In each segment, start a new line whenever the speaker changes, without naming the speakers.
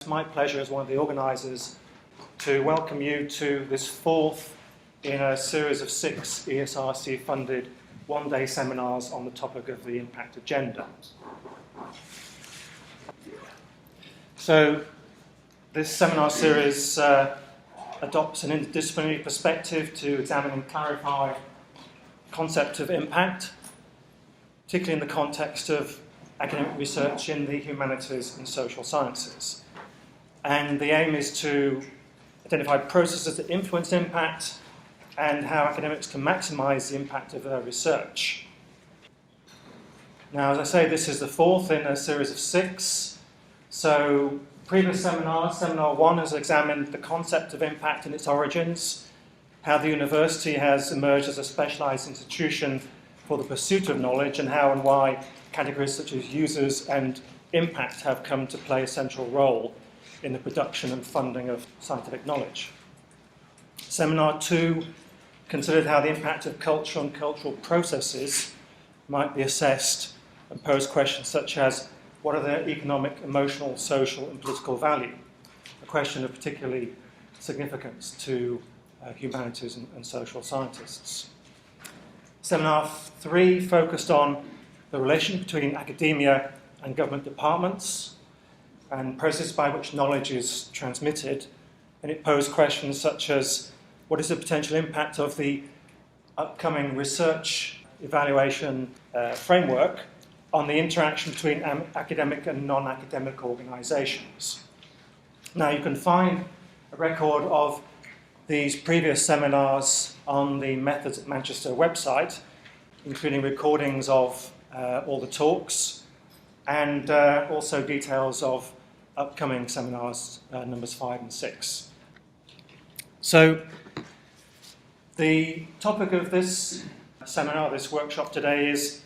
It's my pleasure as one of the organisers to welcome you to this fourth in a series of 6 ESRC-funded one-day seminars on the topic of the impact agenda. So this seminar series adopts an interdisciplinary perspective to examine and clarify the concept of impact, particularly in the context of academic research in the humanities and social sciences. And the aim is to identify processes that influence impact and how academics can maximise the impact of their research. Now, as I say, this is the fourth in a series of 6. So previous seminars, Seminar 1 has examined the concept of impact and its origins, how the university has emerged as a specialised institution for the pursuit of knowledge, and how and why categories such as users and impact have come to play a central role in the production and funding of scientific knowledge. Seminar 2 considered how the impact of culture and cultural processes might be assessed and posed questions such as what are their economic, emotional, social and political value, a question of particularly significance to humanities and social scientists. Seminar 3 focused on the relation between academia and government departments and processes by which knowledge is transmitted, and it posed questions such as what is the potential impact of the upcoming research evaluation framework on the interaction between academic and non-academic organisations. Now, you can find a record of these previous seminars on the Methods at Manchester website, including recordings of all the talks and also details of upcoming seminars, numbers 5 and 6. So the topic of this seminar, this workshop today, is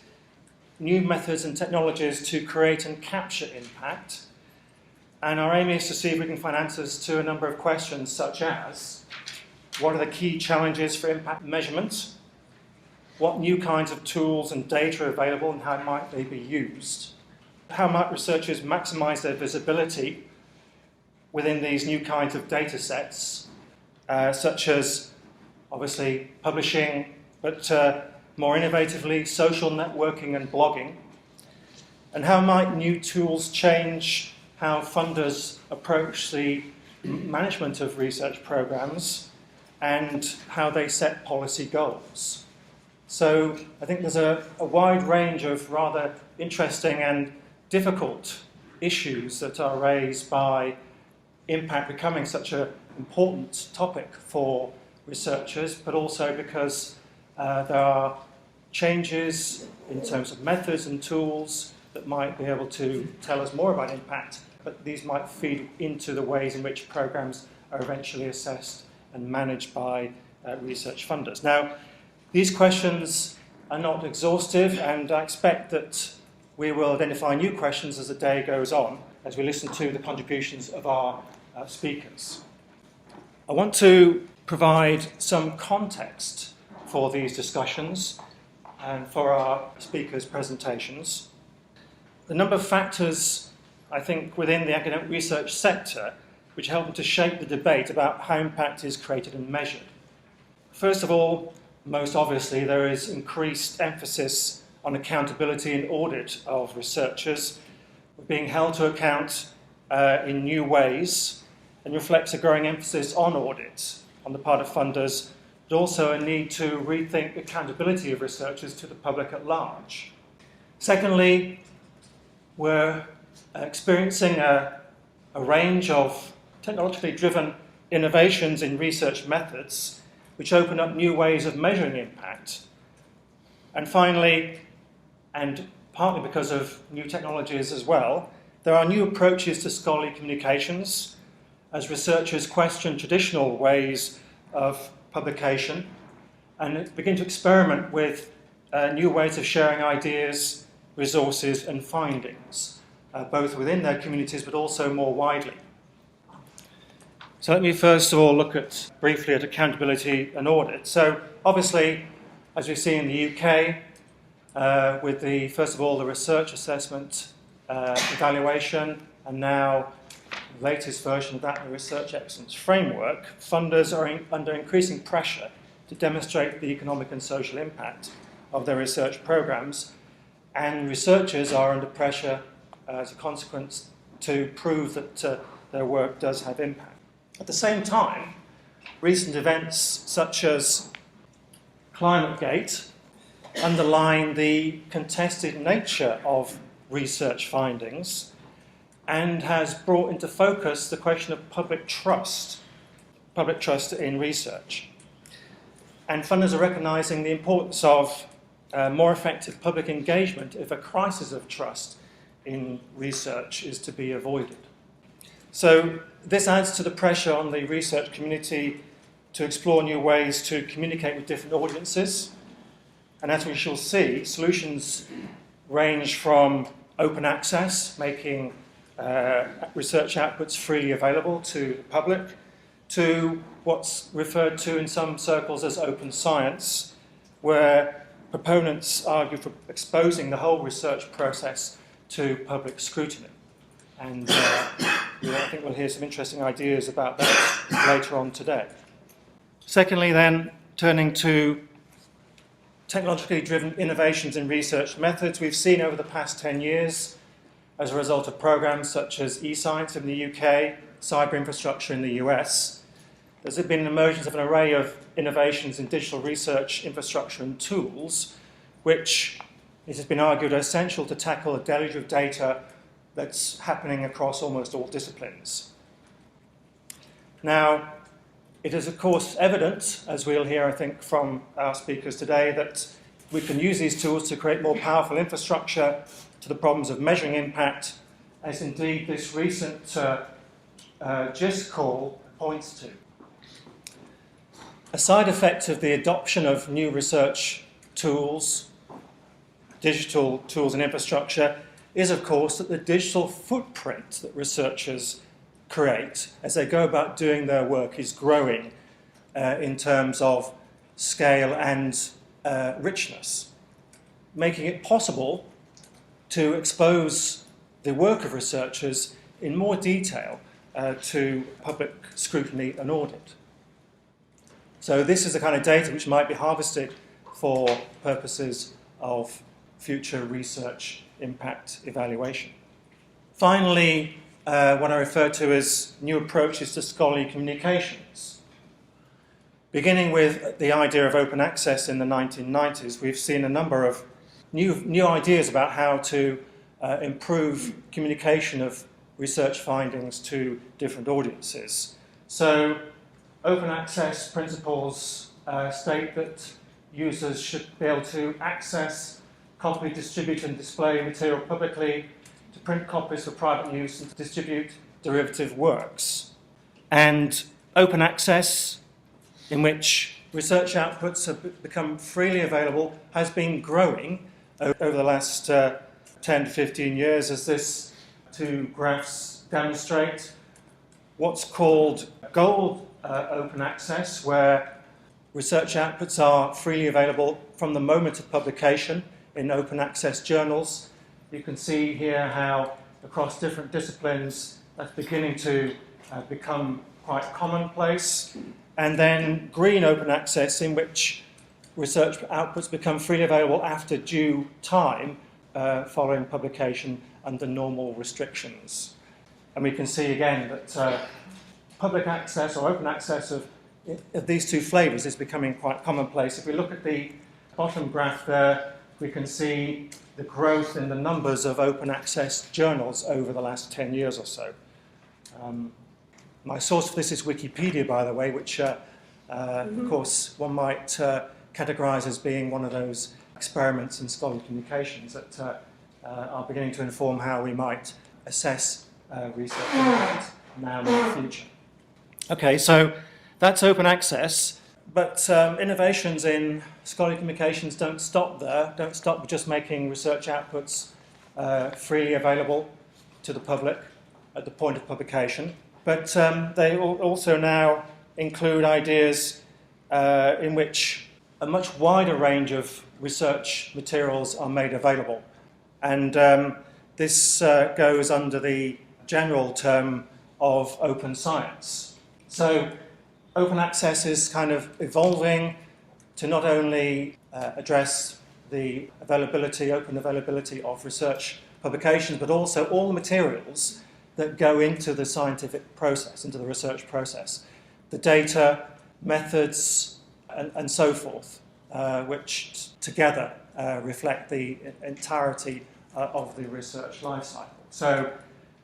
new methods and technologies to create and capture impact. And our aim is to see if we can find answers to a number of questions such as what are the key challenges for impact measurement? What new kinds of tools and data are available and how might they be used? How might researchers maximise their visibility within these new kinds of data sets, such as obviously publishing, but more innovatively social networking and blogging? And how might new tools change how funders approach the management of research programmes and how they set policy goals? So I think there's a wide range of rather interesting and difficult issues that are raised by impact becoming such an important topic for researchers, but also because there are changes in terms of methods and tools that might be able to tell us more about impact, but these might feed into the ways in which programs are eventually assessed and managed by research funders. Now, these questions are not exhaustive, and I expect that we will identify new questions as the day goes on, as we listen to the contributions of our speakers. I want to provide some context for these discussions and for our speakers' presentations. The number of factors, I think, within the academic research sector which help to shape the debate about how impact is created and measured. First of all, most obviously, there is increased emphasis on accountability and audit of researchers being held to account in new ways, and reflects a growing emphasis on audit on the part of funders, but also a need to rethink accountability of researchers to the public at large. Secondly, we're experiencing a range of technologically driven innovations in research methods which open up new ways of measuring impact. And finally, and partly because of new technologies as well, there are new approaches to scholarly communications as researchers question traditional ways of publication and begin to experiment with new ways of sharing ideas, resources and findings, both within their communities but also more widely. So let me first of all look briefly at accountability and audit. So obviously, as we see in the UK, with first of all the research assessment evaluation, and now latest version of that, the Research Excellence Framework, funders are under increasing pressure to demonstrate the economic and social impact of their research programs, and researchers are under pressure as a consequence to prove that their work does have impact. At the same time, recent events such as ClimateGate underline the contested nature of research findings and has brought into focus the question of public trust in research. And funders are recognising the importance of more effective public engagement if a crisis of trust in research is to be avoided. So this adds to the pressure on the research community to explore new ways to communicate with different audiences. And as we shall see, solutions range from open access, making research outputs freely available to the public, to what's referred to in some circles as open science, where proponents argue for exposing the whole research process to public scrutiny. And I think we'll hear some interesting ideas about that later on today. Secondly, then, turning to technologically driven innovations in research methods, we've seen over the past 10 years, as a result of programs such as eScience in the UK, cyber infrastructure in the US, there's been an emergence of an array of innovations in digital research infrastructure and tools, which it has been argued are essential to tackle a deluge of data that's happening across almost all disciplines. Now, it is of course evident, as we'll hear I think from our speakers today, that we can use these tools to create more powerful infrastructure to the problems of measuring impact, as indeed this recent GIST call points to. A side effect of the adoption of new research tools, digital tools and infrastructure, is of course that the digital footprint that researchers create as they go about doing their work is growing in terms of scale and richness, making it possible to expose the work of researchers in more detail to public scrutiny and audit. So this is the kind of data which might be harvested for purposes of future research impact evaluation. Finally, what I refer to as new approaches to scholarly communications. Beginning with the idea of open access in the 1990s, we've seen a number of new ideas about how to improve communication of research findings to different audiences. So, open access principles state that users should be able to access, copy, distribute and display material publicly, to print copies for private use and to distribute derivative works. And open access, in which research outputs have become freely available, has been growing over the last 10 to 15 years, as this two graphs demonstrate. What's called gold open access, where research outputs are freely available from the moment of publication in open access journals. You can see here how across different disciplines that's beginning to become quite commonplace. And then green open access, in which research outputs become freely available after due time following publication under normal restrictions. And we can see again that public access or open access of these two flavours is becoming quite commonplace. If we look at the bottom graph there, we can see the growth in the numbers of open access journals over the last 10 years or so. My source for this is Wikipedia, by the way, which of course one might categorise as being one of those experiments in scholarly communications that are beginning to inform how we might assess research impact now and in the future. Okay, so that's open access, but innovations in scholarly communications don't stop there, don't stop with just making research outputs freely available to the public at the point of publication, but they also now include ideas in which a much wider range of research materials are made available. And this goes under the general term of open science. So open access is kind of evolving to not only address the open availability of research publications, but also all the materials that go into the scientific process, into the research process. The data, methods, and so forth, which together reflect the entirety of the research life cycle. So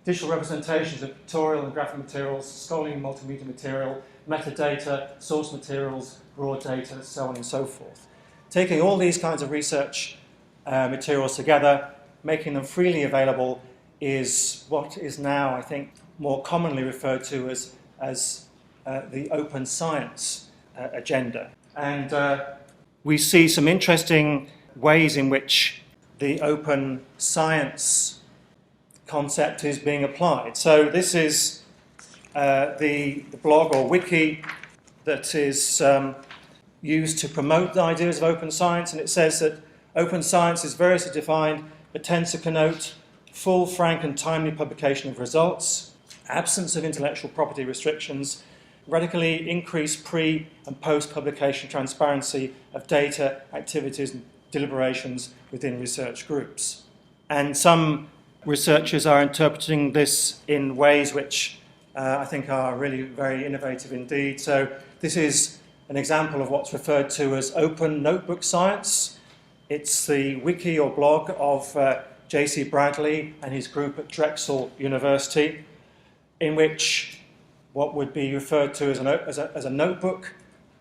digital representations of pictorial and graphic materials, scholarly and multimedia material, metadata, source materials, raw data, so on and so forth. Taking all these kinds of research materials together, making them freely available, is what is now, I think, more commonly referred to as the open science agenda. And we see some interesting ways in which the open science concept is being applied. So this is the blog or wiki that is used to promote the ideas of open science, and it says that open science is variously defined but tends to connote full, frank and timely publication of results, absence of intellectual property restrictions, radically increased pre- and post-publication transparency of data, activities and deliberations within research groups. And some researchers are interpreting this in ways which I think are really very innovative indeed. So this is an example of what's referred to as open notebook science. It's the wiki or blog of J.C. Bradley and his group at Drexel University, in which what would be referred to as a notebook,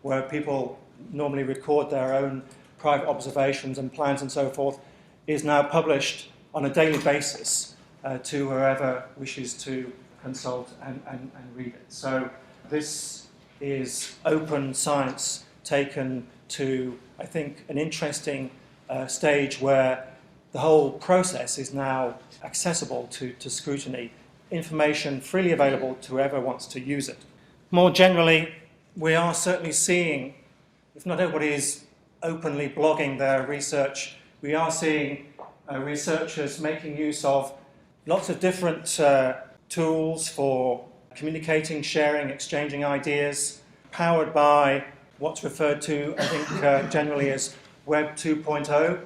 where people normally record their own private observations and plans and so forth, is now published on a daily basis to whoever wishes to consult and read it. So this is open science taken to, I think, an interesting stage where the whole process is now accessible to scrutiny, information freely available to whoever wants to use it. More generally, we are certainly seeing, if not everybody is openly blogging their research, we are seeing researchers making use of lots of different tools for communicating, sharing, exchanging ideas, powered by what's referred to, I think, generally as Web 2.0,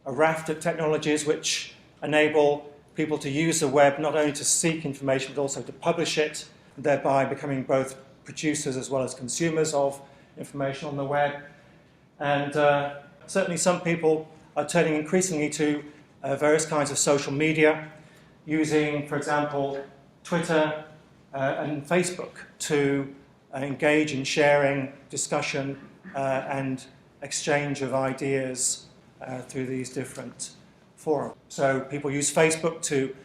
a raft of technologies which enable people to use the web not only to seek information but also to publish it, thereby becoming both producers as well as consumers of information on the web. And certainly some people are turning increasingly to various kinds of social media, using, for example, Twitter and Facebook to engage in sharing, discussion and exchange of ideas through these different forums. So people use Facebook to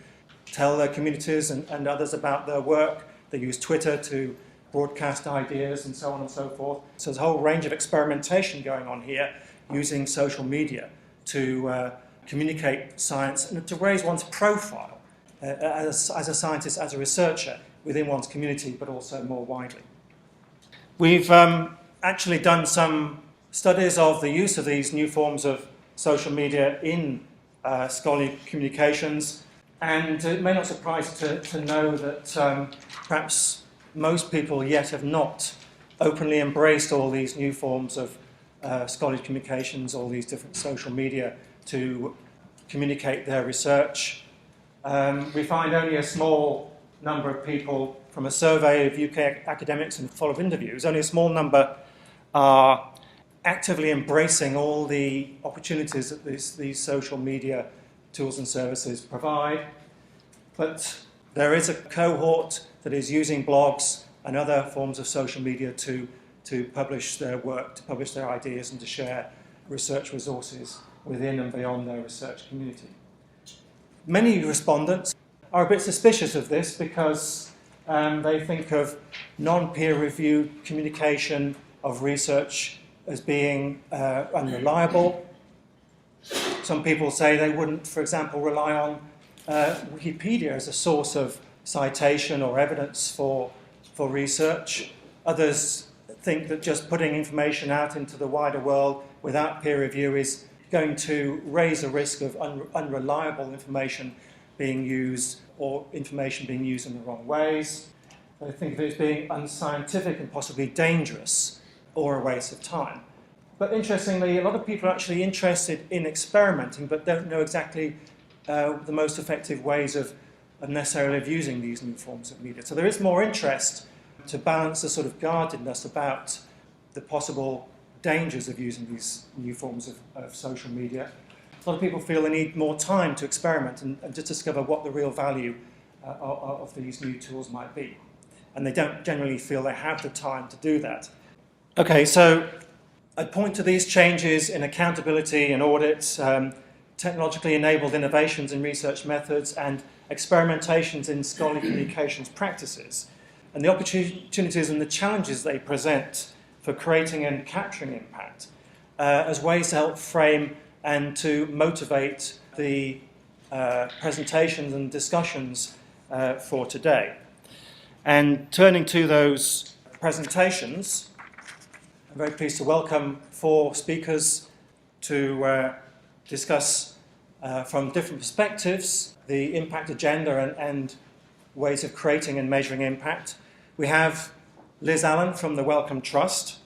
tell their communities and others about their work. They use Twitter to broadcast ideas and so on and so forth. So there's a whole range of experimentation going on here using social media to communicate science and to raise one's profile as a scientist, as a researcher within one's community, but also more widely. We've actually done some studies of the use of these new forms of social media in scholarly communications, and it may not surprise to know that perhaps most people yet have not openly embraced all these new forms of scholarly communications, all these different social media to communicate their research. We find only a small number of people, from a survey of UK academics and full of interviews, only a small number are actively embracing all the opportunities that these social media tools and services provide. But there is a cohort that is using blogs and other forms of social media to publish their work, to publish their ideas and to share research resources within and beyond their research community. Many respondents are a bit suspicious of this because they think of non-peer-reviewed communication of research as being unreliable. Some people say they wouldn't, for example, rely on Wikipedia as a source of citation or evidence for research. Others think that just putting information out into the wider world without peer review is going to raise a risk of unreliable information being used or information being used in the wrong ways. They think of it as being unscientific and possibly dangerous or a waste of time. But interestingly, a lot of people are actually interested in experimenting but don't know exactly the most effective ways of necessarily of using these new forms of media. So there is more interest to balance the sort of guardedness about the possible dangers of using these new forms of social media. A lot of people feel they need more time to experiment and to discover what the real value of these new tools might be. And they don't generally feel they have the time to do that. Okay, so I'd point to these changes in accountability and audits, technologically enabled innovations in research methods, and experimentations in scholarly communications practices, and the opportunities and the challenges they present for creating and capturing impact as ways to help frame and to motivate the presentations and discussions for today. And turning to those presentations, I'm very pleased to welcome 4 speakers to discuss from different perspectives the impact agenda and ways of creating and measuring impact. We have Liz Allen from the Wellcome Trust,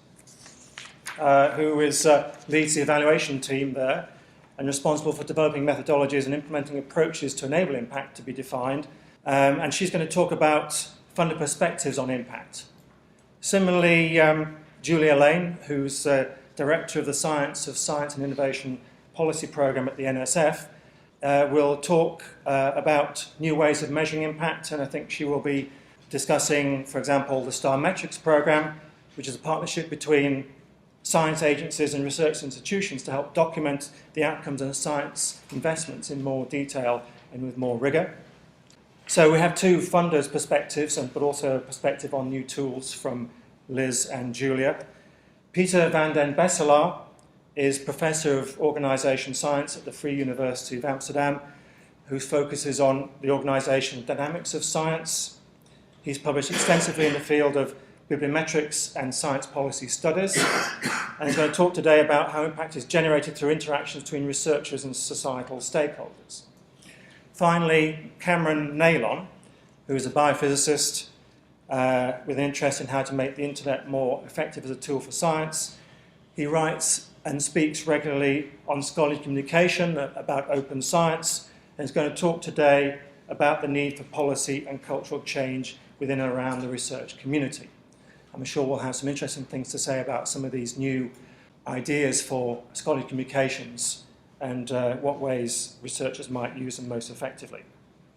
who leads the evaluation team there and responsible for developing methodologies and implementing approaches to enable impact to be defined. And she's going to talk about funder perspectives on impact. Similarly, Julia Lane, who's Director of the Science and Innovation Policy Programme at the NSF, will talk about new ways of measuring impact, and I think she will be discussing, for example, the STAR Metrics Programme, which is a partnership between science agencies and research institutions to help document the outcomes of science investments in more detail and with more rigour. So we have 2 funders' perspectives, but also a perspective on new tools from Liz and Julia. Peter van den Besselaar is Professor of Organisation Science at the Free University of Amsterdam, who focuses on the organisation dynamics of science. He's published extensively in the field of bibliometrics and science policy studies, and he's going to talk today about how impact is generated through interactions between researchers and societal stakeholders. Finally, Cameron Naylon, who is a biophysicist with an interest in how to make the internet more effective as a tool for science. He writes and speaks regularly on scholarly communication about open science, and is going to talk today about the need for policy and cultural change within and around the research community. I'm sure we'll have some interesting things to say about some of these new ideas for scholarly communications and what ways researchers might use them most effectively.